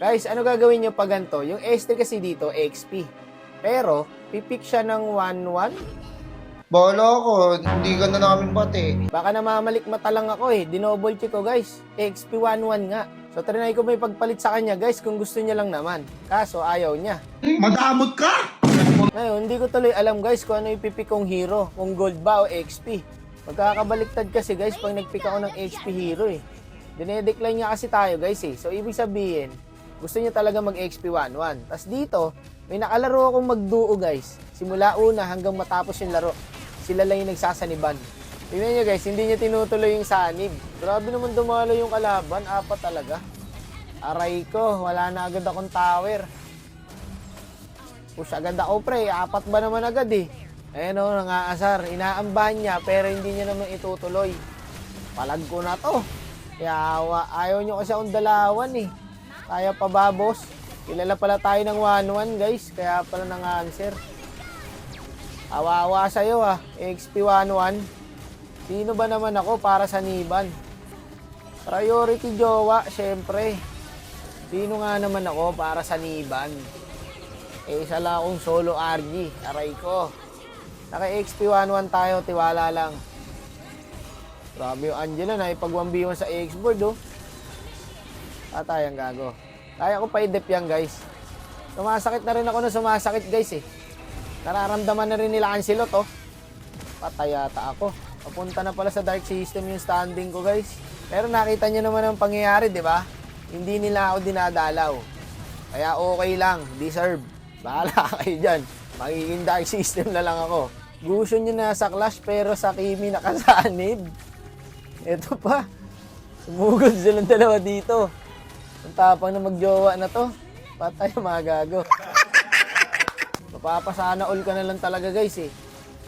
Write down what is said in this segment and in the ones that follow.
Guys, ano gagawin nyo pag ganito? Yung S3 kasi dito, XP. Pero, pipick siya ng 1-1. Bahala ako, hindi ka na namin bate. Baka namamalik mata lang ako eh. Dinoble check ko guys. XP 1-1 nga. So, trinay ko may pagpalit sa kanya guys kung gusto niya lang naman. Kaso, ayaw niya. Madamot ka! Ngayon, hindi ko tuloy alam guys kung ano yung pipick kong hero. Kung gold ba o XP. Magkakabaliktad kasi guys pag nagpick ako ng XP hero eh. Dinedecline niya kasi tayo guys eh. So, ibig sabihin, gusto niya talaga mag-XP 1-1. Tapos dito, may nakalaro akong magduo guys. Simula una hanggang matapos yung laro. Sila lang yung nagsasaniban. Tingnan nyo guys, hindi niya tinutuloy yung sanib. Grabe naman dumalo yung kalaban. 4 talaga. Aray ko, wala na agad akong tower. Push agad ako pre, 4 ba naman agad eh. Ayan o, nangaasar. Inaambahan niya pero hindi niya naman itutuloy. Palag ko na to. Kaya ayaw nyo kasi akong dalawan eh. Kaya pa ba, boss? Kilala pala tayo ng 1-1, guys. Kaya pala nang-answer. Awawa sa'yo, ha. XP 1-1. Sino ba naman ako para sa Niban? Priority jowa, syempre. Sino nga naman ako para sa Niban? Isa lang akong solo RG. Aray ko. Naka-XP 1-1 tayo, tiwala lang. Grabe yung Angela na ipag 1v1 sa X-board, oh. Patay ang gago. Kaya ko pa i-dep yan, guys. Sumasakit na rin ako na sumasakit, guys, eh. Nararamdaman na rin nila Ancelot, oh. Patay yata ako. Papunta na pala sa dark system yung standing ko, guys. Pero nakita nyo naman ang pangyayari, di ba? Hindi nila ako dinadalaw. Kaya okay lang. Deserve. Bahala kayo dyan. Magiging dark system na lang ako. Gusto nyo na sa Clash pero sa Kimi nakasanib. Ito pa. Sumugod silang dalawa dito. Ang tapang na magjowa na to. Patay mga gago. Mapapasana all ka na lang talaga guys eh.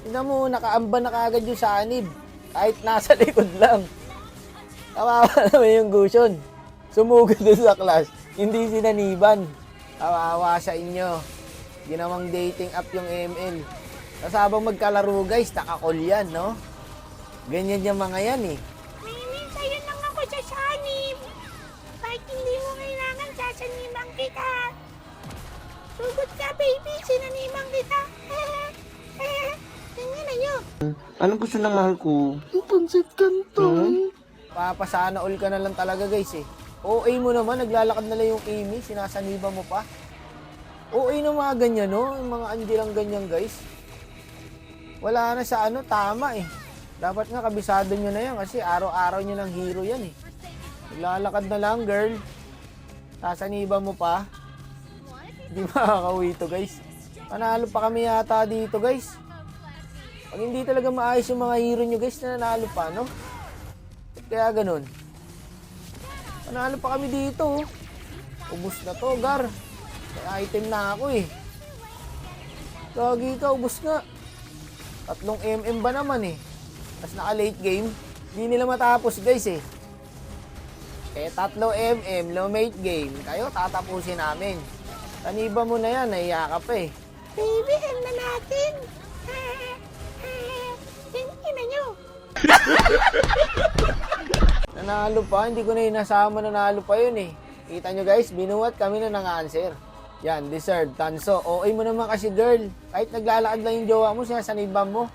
Tingnan mo, nakaamba na kaagad yung sanib. Kahit nasa likod lang. Kawawa naman yung Gusion. Sumugod doon sa Clash. Hindi sinaniban. Kawawa sa inyo. Ginawang dating app yung ML. Tapos habang magkalaro guys, nakakall yan, no? Ganyan yung mga yan eh. Mimi, sa'yo lang ako sa sanib. Kahit hindi mo kailangan, sasaniban kita. Sugod ka, baby. Sinaniban kita. Ganyan na yun. Anong gusto ng mahal ko? Pansit kantong. Papasana all ka na lang talaga guys eh. OA mo naman, naglalakad na lang yung Kimi, sinasaniba mo pa. OA na mga ganyan no, yung mga andilang ganyan guys. Wala na sa ano, tama eh. Dapat nga kabisado nyo na yan kasi araw-araw nyo ng hero yan eh. Naglalakad na lang girl. Sasaniba mo pa. Hindi makakauwi to guys. Panalo pa kami yata dito guys. Pag hindi talaga maayos yung mga hero nyo guys, nanalo pa no? Kaya ganun. Panalo pa kami dito. Ubus na to, Gar. May item na ako eh. Lagi ka, ubus nga. 3 MM ba naman eh. Tapos naka late game. Hindi nila matapos guys eh. 3 MM, low mate game. Kayo, tatapusin namin. Taniba mo na yan, naiya ka pa eh. Baby, end na natin. Tingin na nyo. Nanalo pa, hindi ko na inasama nanalo pa yun eh. Kita nyo guys, binuhat kami na nang-answer. Yan, deserve, tanso. Okay mo naman kasi girl. Kahit naglalakad lang yung jowa mo, sinasaniban mo.